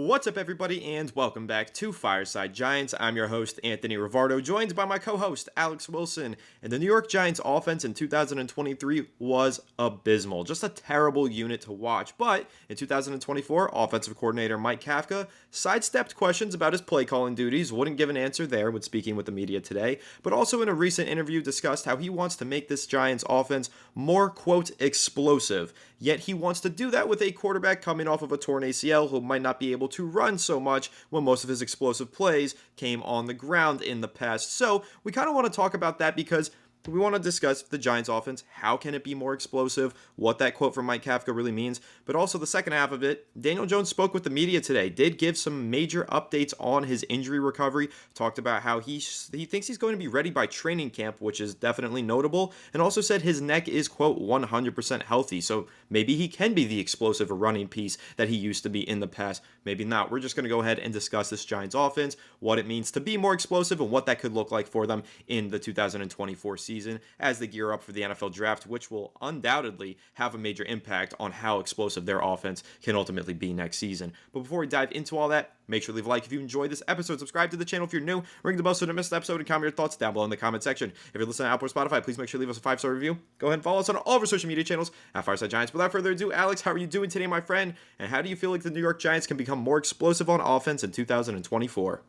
What's up, everybody, and welcome back to Fireside Giants. I'm your host, Anthony Rivardo, joined by my co-host, Alex Wilson. And the New York Giants offense in 2023 was abysmal. Just a terrible unit to watch. But in 2024, offensive coordinator Mike Kafka sidestepped questions about his play calling duties, wouldn't give an answer there when speaking with the media today, but also in a recent interview discussed how he wants to make this Giants offense more, quote, explosive. Yet he wants to do that with a quarterback coming off of a torn ACL who might not be able to run so much when most of his explosive plays came on the ground in the past. So we kind of want to talk about that because we want to discuss the Giants offense. How can it be more explosive? What that quote from Mike Kafka really means. But also the second half of it, Daniel Jones spoke with the media today, did give some major updates on his injury recovery, talked about how he thinks he's going to be ready by training camp, which is definitely notable, and also said his neck is, quote, 100% healthy. So maybe he can be the explosive running piece that he used to be in the past. Maybe not. We're just going to go ahead and discuss this Giants offense, what it means to be more explosive, and what that could look like for them in the 2024 season as they gear up for the NFL draft, which will undoubtedly have a major impact on how explosive their offense can ultimately be next season. But before we dive into all that, make sure to leave a like if you enjoyed this episode, subscribe to the channel if you're new, ring the bell so you don't miss the episode, and comment your thoughts down below in the comment section. If you're listening to Apple or Spotify, please make sure to leave us a 5-star review. Go ahead and follow us on all of our social media channels at Fireside Giants. Without further ado, Alex, how are you doing today, my friend? And how do you feel like the New York Giants can become more explosive on offense in 2024?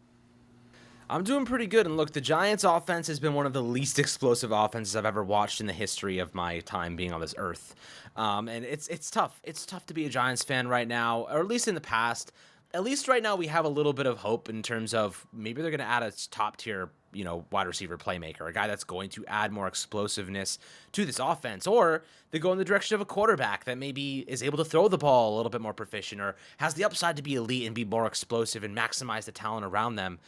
I'm doing pretty good, and look, the Giants' offense has been one of the least explosive offenses I've ever watched in the history of my time being on this earth. And it's tough. It's tough to be a Giants fan right now, or at least in the past. At least right now we have a little bit of hope in terms of maybe they're going to add a top-tier, wide receiver playmaker, a guy that's going to add more explosiveness to this offense, or they go in the direction of a quarterback that maybe is able to throw the ball a little bit more proficient or has the upside to be elite and be more explosive and maximize the talent around them.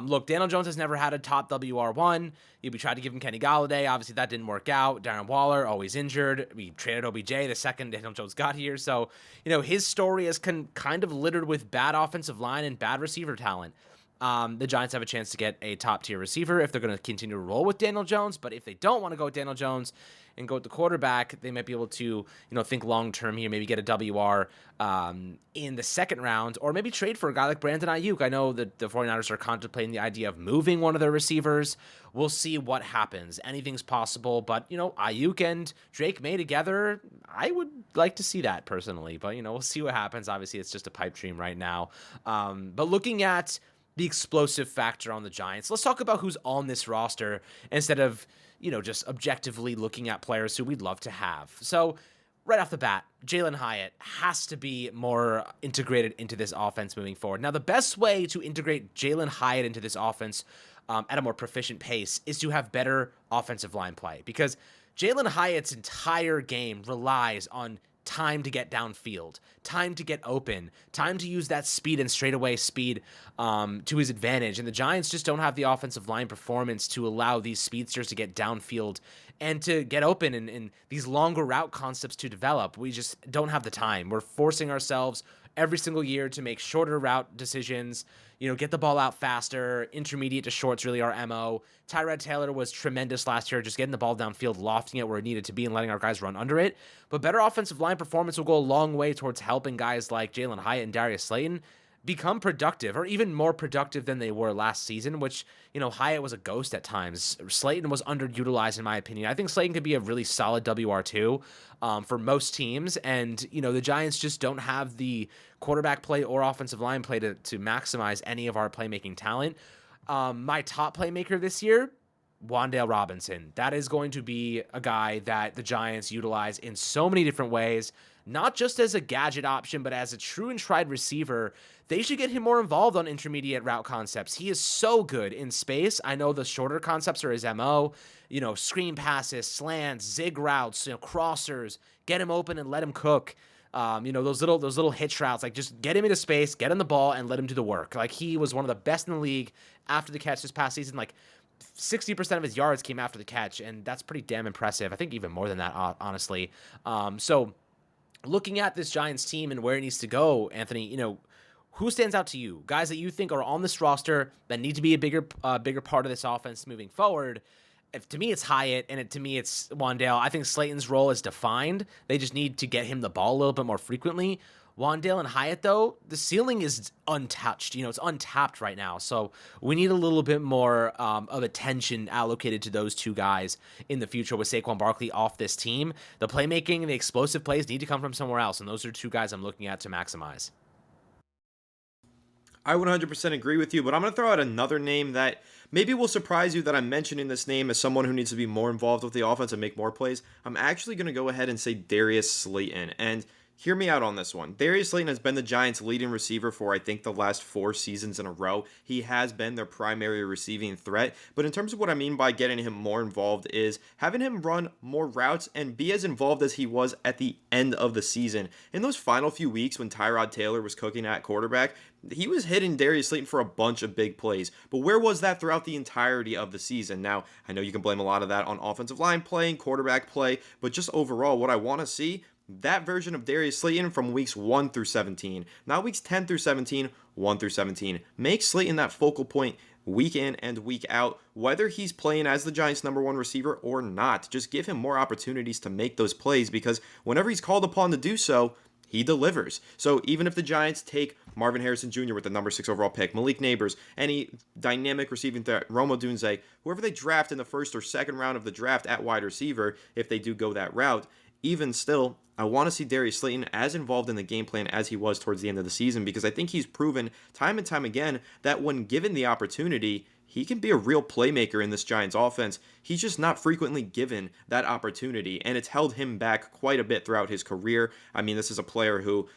Look, Daniel Jones has never had a top WR1. We tried to give him Kenny Golladay. Obviously, that didn't work out. Darren Waller, always injured. We traded OBJ the second Daniel Jones got here. So, his story is kind of littered with bad offensive line and bad receiver talent. The Giants have a chance to get a top-tier receiver if they're going to continue to roll with Daniel Jones. But if they don't want to go with Daniel Jones and go with the quarterback, they might be able to, think long-term here, maybe get a WR in the second round, or maybe trade for a guy like Brandon Ayuk. I know that the 49ers are contemplating the idea of moving one of their receivers. We'll see what happens. Anything's possible, but, Ayuk and Drake May together, I would like to see that personally. But, we'll see what happens. Obviously, it's just a pipe dream right now. But looking at the explosive factor on the Giants, let's talk about who's on this roster instead of, just objectively looking at players who we'd love to have. So right off the bat, Jalen Hyatt has to be more integrated into this offense moving forward. Now, the best way to integrate Jalen Hyatt into this offense at a more proficient pace is to have better offensive line play, because Jalen Hyatt's entire game relies on time to get downfield, time to get open, time to use that speed and straightaway speed to his advantage. And the Giants just don't have the offensive line performance to allow these speedsters to get downfield and to get open and these longer route concepts to develop. We just don't have the time. We're forcing ourselves every single year to make shorter route decisions, get the ball out faster. Intermediate to short's really our MO. Tyrod Taylor was tremendous last year, just getting the ball downfield, lofting it where it needed to be and letting our guys run under it. But better offensive line performance will go a long way towards helping guys like Jalen Hyatt and Darius Slayton become productive, or even more productive than they were last season, which, Hyatt was a ghost at times. Slayton was underutilized, in my opinion. I think Slayton could be a really solid WR2 for most teams, and, the Giants just don't have the quarterback play or offensive line play to maximize any of our playmaking talent. My top playmaker this year, Wan'Dale Robinson. That is going to be a guy that the Giants utilize in so many different ways, not just as a gadget option, but as a true and tried receiver. They should get him more involved on intermediate route concepts. He is so good in space. I know the shorter concepts are his MO, screen passes, slants, zig routes, crossers, get him open and let him cook. Those little hitch routes, like just get him into space, get him the ball and let him do the work. Like, he was one of the best in the league after the catch this past season. Like, 60% of his yards came after the catch, and that's pretty damn impressive. I think even more than that, honestly. So looking at this Giants team and where it needs to go, Anthony, who stands out to you? Guys that you think are on this roster that need to be a bigger part of this offense moving forward. To me, it's Hyatt, and to me, it's Wan'Dale. I think Slayton's role is defined. They just need to get him the ball a little bit more frequently. Wandale and Hyatt, though, the ceiling is untouched. It's untapped right now. So we need a little bit more of attention allocated to those two guys in the future with Saquon Barkley off this team. The playmaking and the explosive plays need to come from somewhere else, and those are two guys I'm looking at to maximize. I 100% agree with you, but I'm going to throw out another name that maybe will surprise you that I'm mentioning this name as someone who needs to be more involved with the offense and make more plays. I'm actually going to go ahead and say Darius Slayton. And hear me out on this one. Darius Slayton has been the Giants' leading receiver for, I think, the last 4 seasons in a row. He has been their primary receiving threat. But in terms of what I mean by getting him more involved is having him run more routes and be as involved as he was at the end of the season. In those final few weeks when Tyrod Taylor was cooking at quarterback, he was hitting Darius Slayton for a bunch of big plays. But where was that throughout the entirety of the season? Now, I know you can blame a lot of that on offensive line play and quarterback play, but just overall, what I want to see, that version of Darius Slayton from weeks 1 through 17, not weeks 10 through 17, 1 through 17. Make Slayton that focal point week in and week out, whether he's playing as the Giants' number one receiver or not. Just give him more opportunities to make those plays, because whenever he's called upon to do so, he delivers. So even if the Giants take Marvin Harrison Jr. with the number 6 overall pick, Malik Neighbors, any dynamic receiving threat, Rome Odunze, whoever they draft in the first or second round of the draft at wide receiver, if they do go that route, even still, I want to see Darius Slayton as involved in the game plan as he was towards the end of the season, because I think he's proven time and time again that when given the opportunity, he can be a real playmaker in this Giants offense. He's just not frequently given that opportunity, and it's held him back quite a bit throughout his career. I mean, this is a player who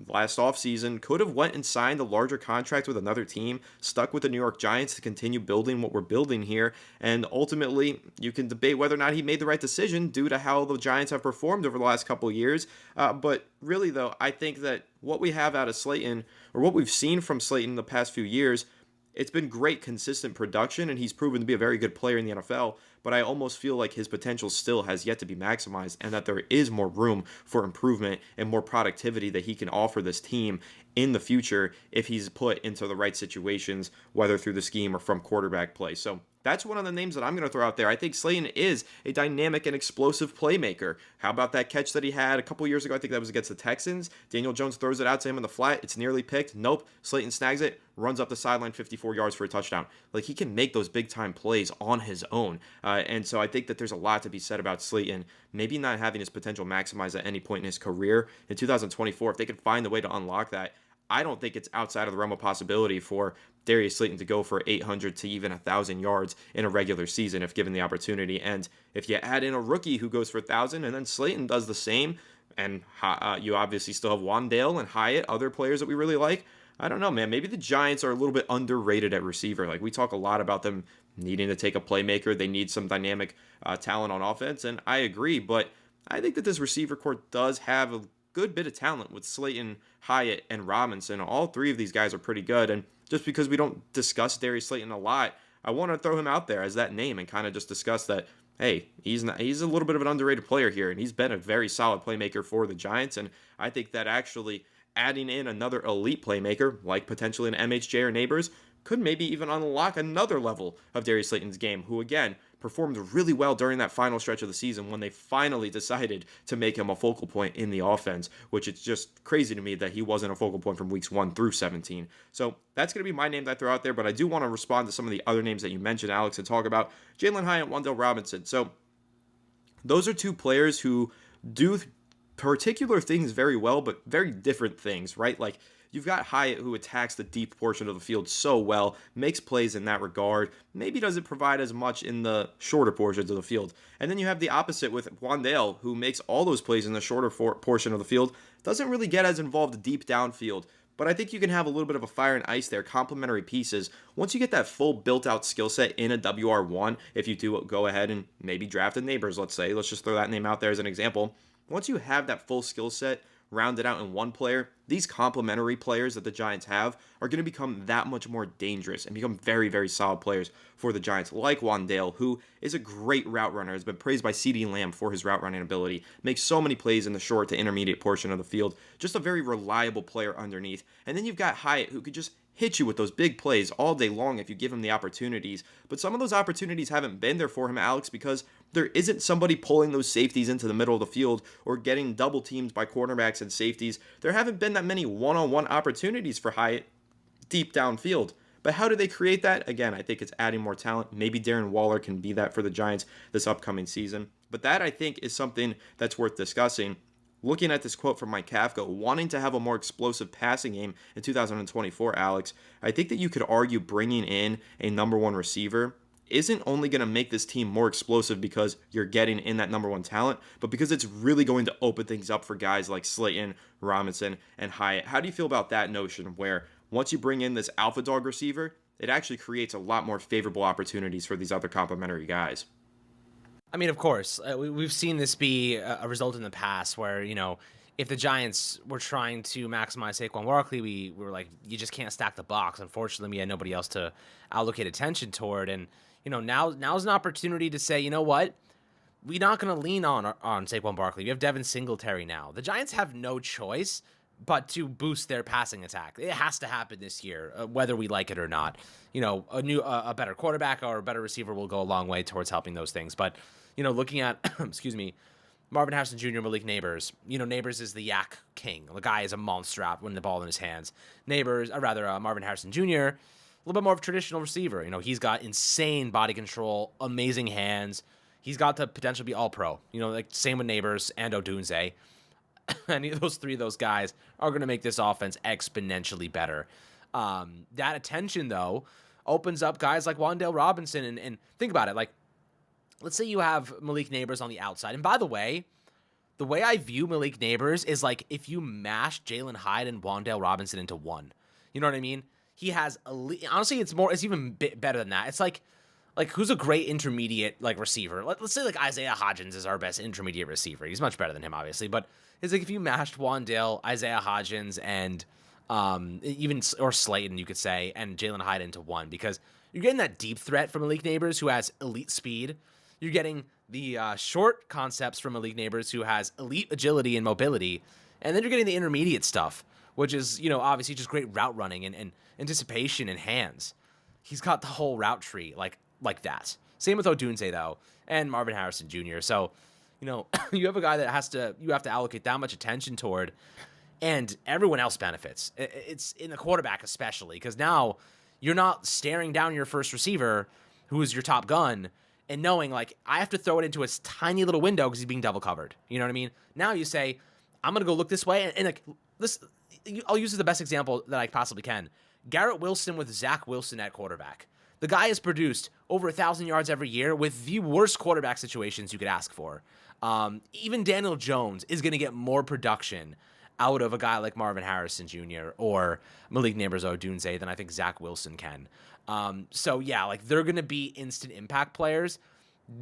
last offseason could have went and signed a larger contract with another team, stuck with the New York Giants to continue building what we're building here, and ultimately you can debate whether or not he made the right decision due to how the Giants have performed over the last couple of years. But really, though, I think that what we have out of Slayton, or what we've seen from Slayton the past few years, it's been great, consistent production, and he's proven to be a very good player in the NFL, but I almost feel like his potential still has yet to be maximized, and that there is more room for improvement and more productivity that he can offer this team in the future if he's put into the right situations, whether through the scheme or from quarterback play. So that's one of the names that I'm going to throw out there. I think Slayton is a dynamic and explosive playmaker. How about that catch that he had a couple years ago? I think that was against the Texans. Daniel Jones throws it out to him in the flat. It's nearly picked. Nope. Slayton snags it, runs up the sideline 54 yards for a touchdown. Like, he can make those big time plays on his own. And so I think that there's a lot to be said about Slayton maybe not having his potential maximized at any point in his career. In 2024, if they could find a way to unlock that, I don't think it's outside of the realm of possibility for Darius Slayton to go for 800 to even 1,000 yards in a regular season if given the opportunity. And if you add in a rookie who goes for 1,000 and then Slayton does the same, and you obviously still have Wandale and Hyatt, other players that we really like, I don't know, man. Maybe the Giants are a little bit underrated at receiver. Like, we talk a lot about them needing to take a playmaker. They need some dynamic talent on offense, and I agree. But I think that this receiver core does have a good bit of talent with Slayton, Hyatt, and Robinson. All three of these guys are pretty good, and just because we don't discuss Darius Slayton a lot, I want to throw him out there as that name and kind of just discuss that, hey, he's a little bit of an underrated player here, and he's been a very solid playmaker for the Giants, and I think that actually adding in another elite playmaker, like potentially an MHJ or Neighbors, could maybe even unlock another level of Darius Slayton's game, who again performed really well during that final stretch of the season when they finally decided to make him a focal point in the offense, which it's just crazy to me that he wasn't a focal point from weeks 1 through 17. So that's going to be my name that I throw out there, but I do want to respond to some of the other names that you mentioned, Alex, and talk about Jalen Hyatt and Wandale Robinson. So those are two players who do particular things very well, but very different things, right? Like, you've got Hyatt, who attacks the deep portion of the field so well, makes plays in that regard, maybe doesn't provide as much in the shorter portions of the field. And then you have the opposite with Wandale, who makes all those plays in the shorter portion of the field, doesn't really get as involved deep downfield. But I think you can have a little bit of a fire and ice there, complementary pieces. Once you get that full built-out skill set in a WR1, if you do go ahead and maybe draft a Neighbors, let's say, let's just throw that name out there as an example. Once you have that full skill set rounded out in one player, these complementary players that the Giants have are going to become that much more dangerous and become very, very solid players for the Giants, like Wandale, who is a great route runner, has been praised by CeeDee Lamb for his route running ability, makes so many plays in the short to intermediate portion of the field, just a very reliable player underneath. And then you've got Hyatt, who could just hit you with those big plays all day long if you give him the opportunities. But some of those opportunities haven't been there for him, Alex, because there isn't somebody pulling those safeties into the middle of the field or getting double teamed by cornerbacks and safeties. There haven't been that many one-on-one opportunities for Hyatt deep downfield. But how do they create that? Again, I think it's adding more talent. Maybe Darren Waller can be that for the Giants this upcoming season. But that, I think, is something that's worth discussing. Looking at this quote from Mike Kafka, wanting to have a more explosive passing game in 2024, Alex, I think that you could argue bringing in a number one receiver isn't only going to make this team more explosive because you're getting in that number one talent, but because it's really going to open things up for guys like Slayton, Robinson, and Hyatt. How do you feel about that notion where once you bring in this alpha dog receiver, it actually creates a lot more favorable opportunities for these other complementary guys? I mean, of course, we've seen this be a result in the past where, if the Giants were trying to maximize Saquon Barkley, we were like, you just can't stack the box. Unfortunately, we had nobody else to allocate attention toward. And, now's an opportunity to say, you know what? We're not going to lean on Saquon Barkley. We have Devin Singletary now. The Giants have no choice but to boost their passing attack. It has to happen this year, whether we like it or not. A better quarterback or a better receiver will go a long way towards helping those things. But, looking at, excuse me, Marvin Harrison Jr., Malik Neighbors. Neighbors is the yak king. The guy is a monster out winning the ball in his hands. Marvin Harrison Jr., a little bit more of a traditional receiver. He's got insane body control, amazing hands. He's got the potential to be all pro. Same with Neighbors and Odunze. Any of those three of those guys are going to make this offense exponentially better. That attention, though, opens up guys like Wan'Dale Robinson. And think about it. Like, let's say you have Malik Neighbors on the outside. And by the way I view Malik Neighbors is like if you mash Jalen Hyde and Wan'Dale Robinson into one. You know what I mean? He has honestly, it's even better than that. It's like who's a great intermediate receiver? Let's say Isaiah Hodgins is our best intermediate receiver. He's much better than him, obviously, but it's like if you mashed Wan'Dale, Isaiah Hodgins, and or Slayton, you could say, and Jalen Hyde into one, because you're getting that deep threat from Malik Neighbors, who has elite speed. You're getting the short concepts from Malik Neighbors, who has elite agility and mobility, and then you're getting the intermediate stuff, which is obviously just great route running and anticipation and hands. He's got the whole route tree like that. Same with Odunze, though, and Marvin Harrison Jr. So, you have a guy that you have to allocate that much attention toward, and everyone else benefits. It's in the quarterback especially, because now you're not staring down your first receiver, who is your top gun, and knowing, I have to throw it into a tiny little window because he's being double covered. You know what I mean? Now you say, I'm going to go look this way, and this, I'll use the best example that I possibly can. Garrett Wilson with Zach Wilson at quarterback. The guy has produced over 1,000 yards every year with the worst quarterback situations you could ask for. Even Daniel Jones is going to get more production out of a guy like Marvin Harrison Jr. or Malik Neighbors Odunze than I think Zach Wilson can. So yeah, they're going to be instant impact players.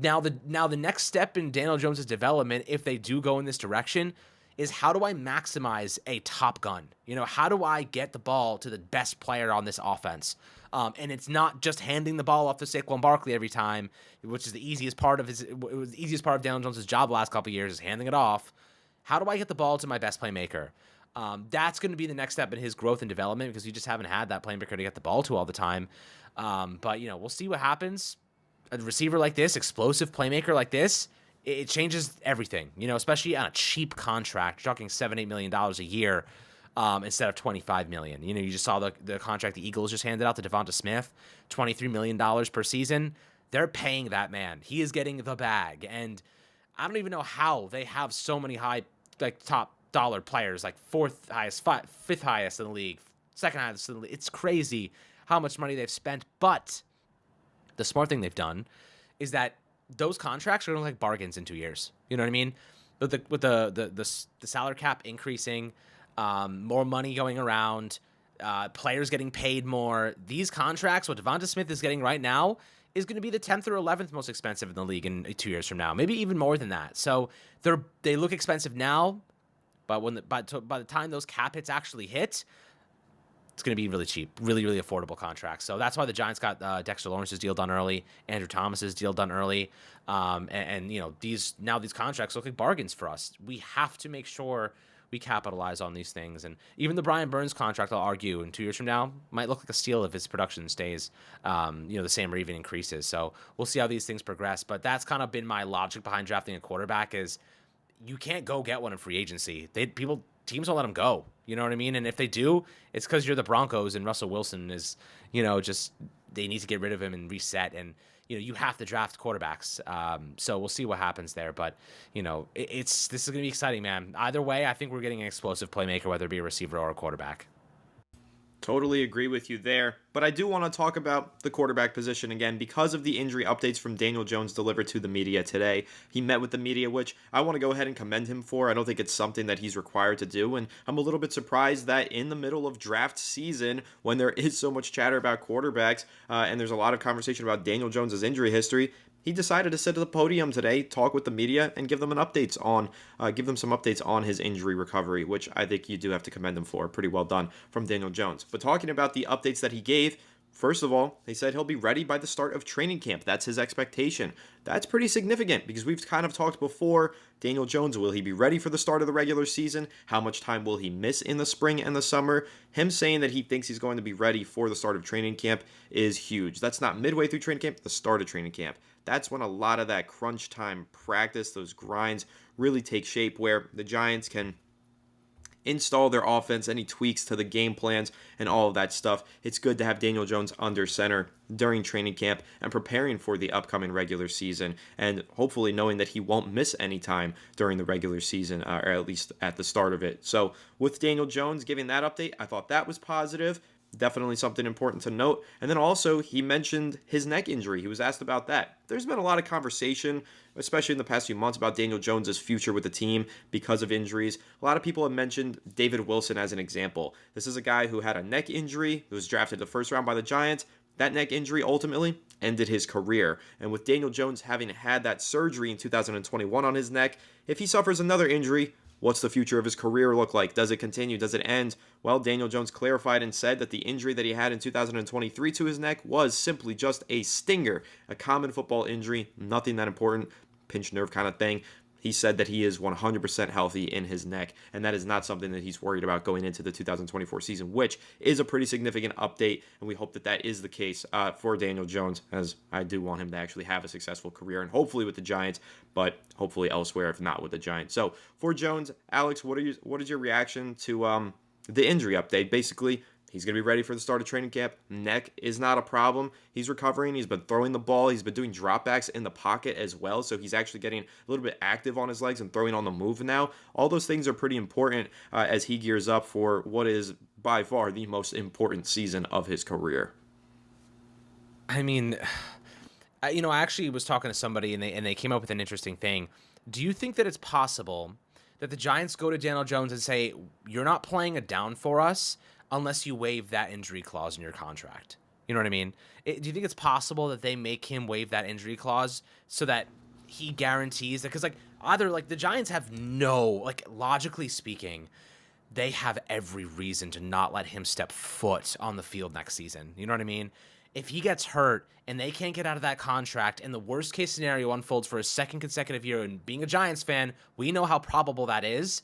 Now the next step in Daniel Jones' development, if they do go in this direction, is how do I maximize a top gun? How do I get the ball to the best player on this offense? And it's not just handing the ball off to Saquon Barkley every time, which is the easiest part of Daniel Jones' job the last couple of years, is handing it off. How do I get the ball to my best playmaker? That's going to be the next step in his growth and development, because you just haven't had that playmaker to get the ball to all the time. But we'll see what happens. A receiver like this, explosive playmaker like this, it changes everything, especially on a cheap contract. You're talking $7-8 million a year instead of $25 million. You just saw the contract the Eagles just handed out to Devonta Smith, $23 million per season. They're paying that man. He is getting the bag. And I don't even know how they have so many high, top dollar players, fourth highest, fifth highest in the league, second highest in the league. It's crazy how much money they've spent. But the smart thing they've done is that those contracts are going to look like bargains in 2 years. You know what I mean? With the salary cap increasing, more money going around, players getting paid more. These contracts, what Devonta Smith is getting right now, is going to be the 10th or 11th most expensive in the league in 2 years from now, maybe even more than that. So they look expensive now, but by the time those cap hits actually hit, it's going to be really cheap, really, really affordable contracts. So that's why the Giants got Dexter Lawrence's deal done early, Andrew Thomas's deal done early. And these contracts look like bargains for us. We have to make sure we capitalize on these things. And even the Brian Burns contract, I'll argue, in 2 years from now, might look like a steal if his production stays, the same or even increases. So we'll see how these things progress. But that's kind of been my logic behind drafting a quarterback is you can't go get one in free agency. Teams don't let them go. You know what I mean? And if they do, it's because you're the Broncos and Russell Wilson is, just they need to get rid of him and reset. And you have to draft quarterbacks. So we'll see what happens there. But this is gonna be exciting, man. Either way, I think we're getting an explosive playmaker, whether it be a receiver or a quarterback. Totally agree with you there. But I do want to talk about the quarterback position again because of the injury updates from Daniel Jones delivered to the media today. He met with the media, which I want to go ahead and commend him for. I don't think it's something that he's required to do. And I'm a little bit surprised that in the middle of draft season, when there is so much chatter about quarterbacks and there's a lot of conversation about Daniel Jones's injury history, he decided to sit at the podium today, talk with the media, and give them some updates on his injury recovery, which I think you do have to commend him for. Pretty well done from Daniel Jones. But talking about the updates that he gave, first of all, he said he'll be ready by the start of training camp. That's his expectation. That's pretty significant because we've kind of talked before. Daniel Jones, will he be ready for the start of the regular season? How much time will he miss in the spring and the summer? Him saying that he thinks he's going to be ready for the start of training camp is huge. That's not midway through training camp, the start of training camp. That's when a lot of that crunch time practice, those grinds, really take shape where the Giants can install their offense, any tweaks to the game plans, and all of that stuff. It's good to have Daniel Jones under center during training camp and preparing for the upcoming regular season, and hopefully knowing that he won't miss any time during the regular season, or at least at the start of it. So with Daniel Jones giving that update, I thought that was positive. Definitely something important to note. And then also, he mentioned his neck injury. He was asked about that. There's been a lot of conversation, especially in the past few months, about Daniel Jones' future with the team because of injuries. A lot of people have mentioned David Wilson as an example. This is a guy who had a neck injury, who was drafted the first round by the Giants. That neck injury ultimately ended his career. And with Daniel Jones having had that surgery in 2021 on his neck, if he suffers another injury, what's the future of his career look like? Does it continue? Does it end? Well, Daniel Jones clarified and said that the injury that he had in 2023 to his neck was simply just a stinger, a common football injury, nothing that important, pinched nerve kind of thing. He said that he is 100% healthy in his neck, and that is not something that he's worried about going into the 2024 season, which is a pretty significant update, and we hope that that is the case for Daniel Jones, as I do want him to actually have a successful career, and hopefully with the Giants, but hopefully elsewhere if not with the Giants. So for Jones, Alex, what is your reaction to the injury update? Basically, he's going to be ready for the start of training camp. Neck is not a problem. He's recovering. He's been throwing the ball. He's been doing dropbacks in the pocket as well. So he's actually getting a little bit active on his legs and throwing on the move now. All those things are pretty important as he gears up for what is by far the most important season of his career. I mean, I actually was talking to somebody and they came up with an interesting thing. Do you think that it's possible that the Giants go to Daniel Jones and say, you're not playing it down for us unless you waive that injury clause in your contract? You know what I mean? Do you think it's possible that they make him waive that injury clause so that he guarantees that? Because either the Giants have logically speaking, they have every reason to not let him step foot on the field next season. You know what I mean? If he gets hurt and they can't get out of that contract and the worst case scenario unfolds for a second consecutive year, and being a Giants fan, we know how probable that is.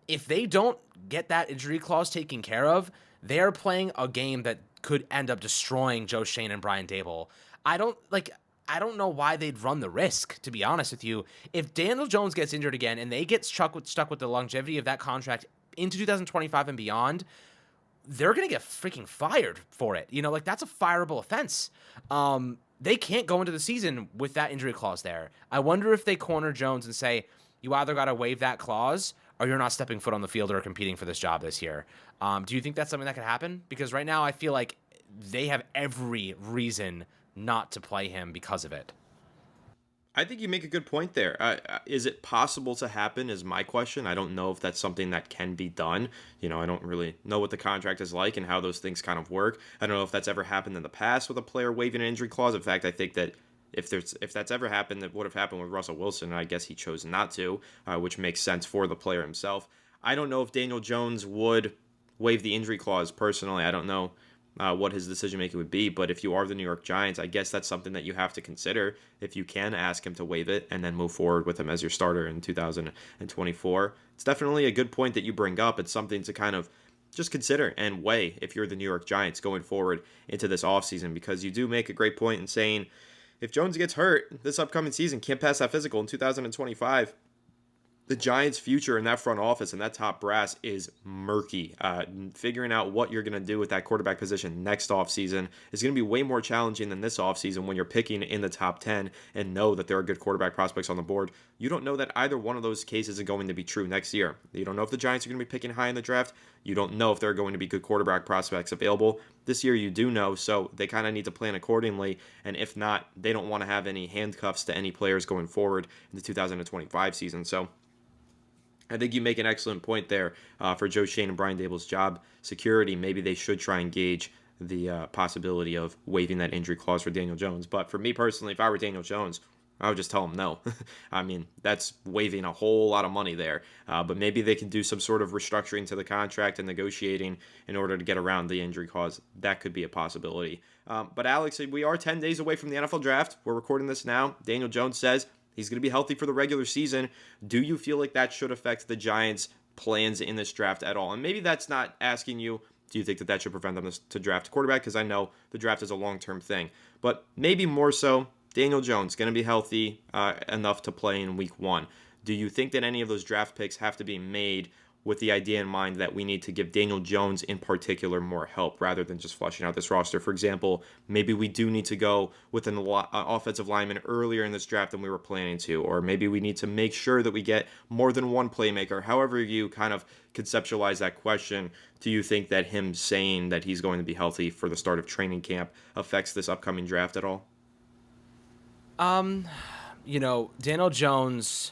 If they don't get that injury clause taken care of, they're playing a game that could end up destroying Joe Shane and Brian Dable. I don't know why they'd run the risk, to be honest with you. If Daniel Jones gets injured again and they get stuck with the longevity of that contract into 2025 and beyond, they're going to get freaking fired for it. That's a fireable offense. They can't go into the season with that injury clause there. I wonder if they corner Jones and say, you either got to waive that clause or you're not stepping foot on the field or competing for this job this year. Do you think that's something that could happen? Because right now I feel like they have every reason not to play him because of it. I think you make a good point there. Is it possible to happen is my question. I don't know if that's something that can be done. I don't really know what the contract is like and how those things kind of work. I don't know if that's ever happened in the past with a player waiving an injury clause. In fact, I think that if that's ever happened, that would have happened with Russell Wilson. And I guess he chose not to, which makes sense for the player himself. I don't know if Daniel Jones would waive the injury clause personally. I don't know what his decision making would be. But if you are the New York Giants, I guess that's something that you have to consider. If you can ask him to waive it and then move forward with him as your starter in 2024, it's definitely a good point that you bring up. It's something to kind of just consider and weigh if you're the New York Giants going forward into this offseason, because you do make a great point in saying if Jones gets hurt this upcoming season, can't pass that physical in 2025, the Giants' future in that front office and that top brass is murky. Figuring out what you're going to do with that quarterback position next offseason is going to be way more challenging than this offseason when you're picking in the top 10 and know that there are good quarterback prospects on the board. You don't know that either one of those cases is going to be true next year. You don't know if the Giants are going to be picking high in the draft. You don't know if there are going to be good quarterback prospects available. This year you do know, so they kind of need to plan accordingly. And if not, they don't want to have any handcuffs to any players going forward in the 2025 season. So I think you make an excellent point there for Joe Shane and Brian Dable's job security. Maybe they should try and gauge the possibility of waiving that injury clause for Daniel Jones. But for me personally, if I were Daniel Jones, I would just tell him no. I mean, that's waiving a whole lot of money there. But maybe they can do some sort of restructuring to the contract and negotiating in order to get around the injury clause. That could be a possibility. But Alex, we are 10 days away from the NFL draft. We're recording this now. Daniel Jones says he's going to be healthy for the regular season. Do you feel like that should affect the Giants' plans in this draft at all? And maybe that's not asking you, do you think that that should prevent them to draft a quarterback? Because I know the draft is a long-term thing. But maybe more so, Daniel Jones going to be healthy enough to play in week 1. Do you think that any of those draft picks have to be made with the idea in mind that we need to give Daniel Jones in particular more help rather than just fleshing out this roster? For example, maybe we do need to go with an offensive lineman earlier in this draft than we were planning to, or maybe we need to make sure that we get more than one playmaker. However you kind of conceptualize that question, do you think that him saying that he's going to be healthy for the start of training camp affects this upcoming draft at all? Daniel Jones,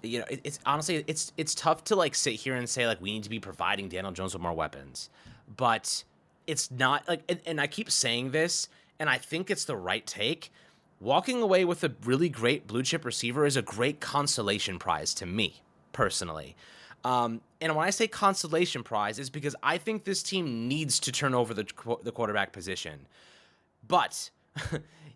it's honestly, it's tough to like sit here and say like we need to be providing Daniel Jones with more weapons, but it's not like, and I keep saying this, and I think it's the right take. Walking away with a really great blue chip receiver is a great consolation prize to me personally. And when I say consolation prize, is because I think this team needs to turn over the quarterback position, but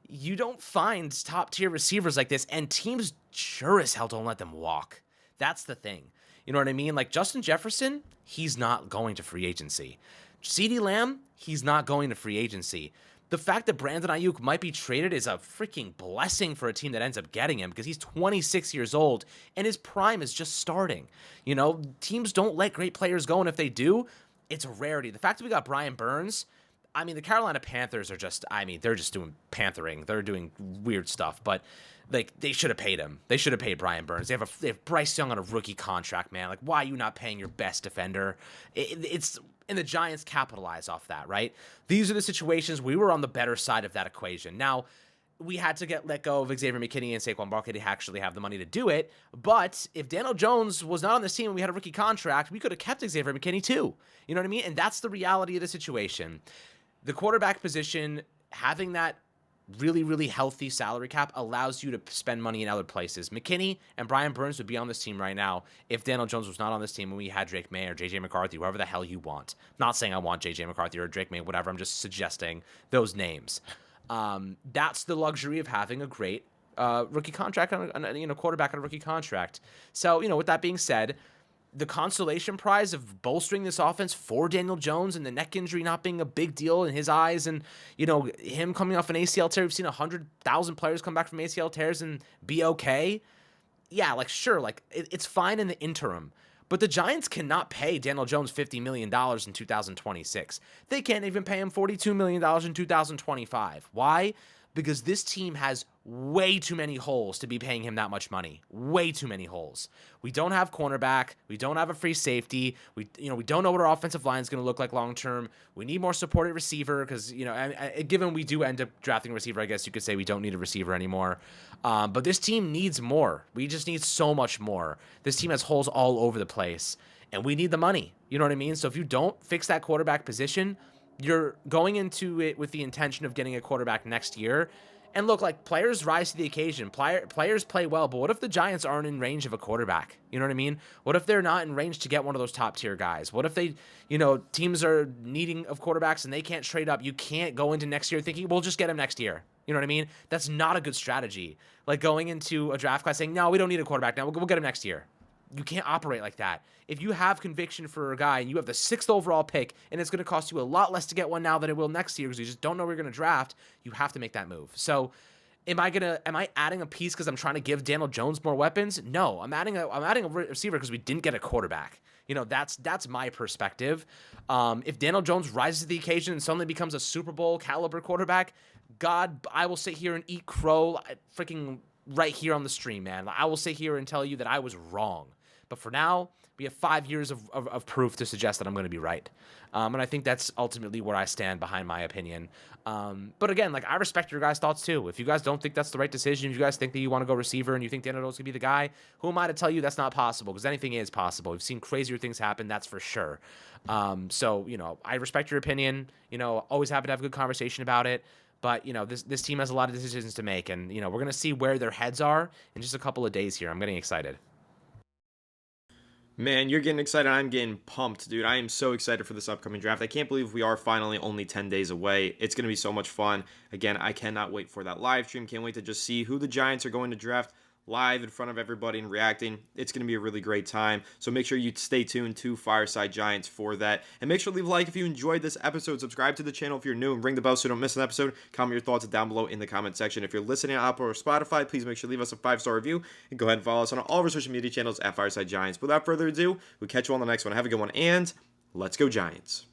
you don't find top tier receivers like this, and teams sure as hell don't let them walk. That's the thing. You know what I mean? Like Justin Jefferson, he's not going to free agency. CeeDee Lamb, he's not going to free agency. The fact that Brandon Ayuk might be traded is a freaking blessing for a team that ends up getting him, because he's 26 years old and his prime is just starting. Teams don't let great players go, and if they do, it's a rarity. The fact that we got Brian Burns, I mean, the Carolina Panthers are just, they're just doing panthering. They're doing weird stuff, but like they should have paid him. They should have paid Brian Burns. They have Bryce Young on a rookie contract, man. Like, why are you not paying your best defender? And the Giants capitalize off that, right? These are the situations we were on the better side of that equation. Now, we had to let go of Xavier McKinney and Saquon Barkley to actually have the money to do it. But if Daniel Jones was not on this team and we had a rookie contract, we could have kept Xavier McKinney too. You know what I mean? And that's the reality of the situation. The quarterback position, having that really, really healthy salary cap allows you to spend money in other places. McKinney and Brian Burns would be on this team right now if Daniel Jones was not on this team and we had Drake May or J.J. McCarthy, whoever the hell you want. Not saying I want J.J. McCarthy or Drake May, whatever. I'm just suggesting those names. That's the luxury of having a great rookie contract, quarterback on a rookie contract. So, with that being said, the consolation prize of bolstering this offense for Daniel Jones and the neck injury not being a big deal in his eyes, and him coming off an ACL tear. We've seen 100,000 players come back from ACL tears and be okay. Yeah, like sure, like it's fine in the interim. But the Giants cannot pay Daniel Jones $50 million in 2026. They can't even pay him $42 million in 2025. Why? Because this team has way too many holes to be paying him that much money. Way too many holes. We don't have cornerback. We don't have a free safety. We don't know what our offensive line is going to look like long term. We need more supported receiver because, given we do end up drafting a receiver, I guess you could say we don't need a receiver anymore. But this team needs more. We just need so much more. This team has holes all over the place, and we need the money. You know what I mean? So if you don't fix that quarterback position, you're going into it with the intention of getting a quarterback next year, And look, like, players rise to the occasion. Players play well, but what if the Giants aren't in range of a quarterback? You know what I mean? What if they're not in range to get one of those top tier guys? What if they, teams are needing of quarterbacks and they can't trade up? You can't go into next year thinking, we'll just get him next year. You know what I mean? That's not a good strategy. Like going into a draft class saying, no, we don't need a quarterback now. We'll get him next year. You can't operate like that. If you have conviction for a guy and you have the 6th overall pick and it's going to cost you a lot less to get one now than it will next year because you just don't know where you're going to draft, you have to make that move. So am I adding a piece because I'm trying to give Daniel Jones more weapons? No, I'm adding a receiver because we didn't get a quarterback. That's my perspective. If Daniel Jones rises to the occasion and suddenly becomes a Super Bowl caliber quarterback, God, I will sit here and eat crow freaking right here on the stream, man. I will sit here and tell you that I was wrong. But for now, we have 5 years of proof to suggest that I'm going to be right. And I think that's ultimately where I stand behind my opinion. But again, like, I respect your guys' thoughts too. If you guys don't think that's the right decision, if you guys think that you want to go receiver and you think Daniel Jones could be the guy, who am I to tell you that's not possible? Because anything is possible. We've seen crazier things happen, that's for sure. So, I respect your opinion. Always happy to have a good conversation about it. But, this team has a lot of decisions to make. And, we're going to see where their heads are in just a couple of days here. I'm getting excited. Man, you're getting excited. I'm getting pumped, dude. I am so excited for this upcoming draft. I can't believe we are finally only 10 days away. It's going to be so much fun. Again, I cannot wait for that live stream. Can't wait to just see who the Giants are going to draft live in front of everybody and reacting. It's going to be a really great time. So make sure you stay tuned to Fireside Giants for that. And make sure to leave a like if you enjoyed this episode. Subscribe to the channel if you're new and ring the bell so you don't miss an episode. Comment your thoughts down below in the comment section. If you're listening on Apple or Spotify, please make sure to leave us a 5-star review. And go ahead and follow us on all of our social media channels at Fireside Giants. Without further ado, we'll catch you on the next one. Have a good one and let's go Giants.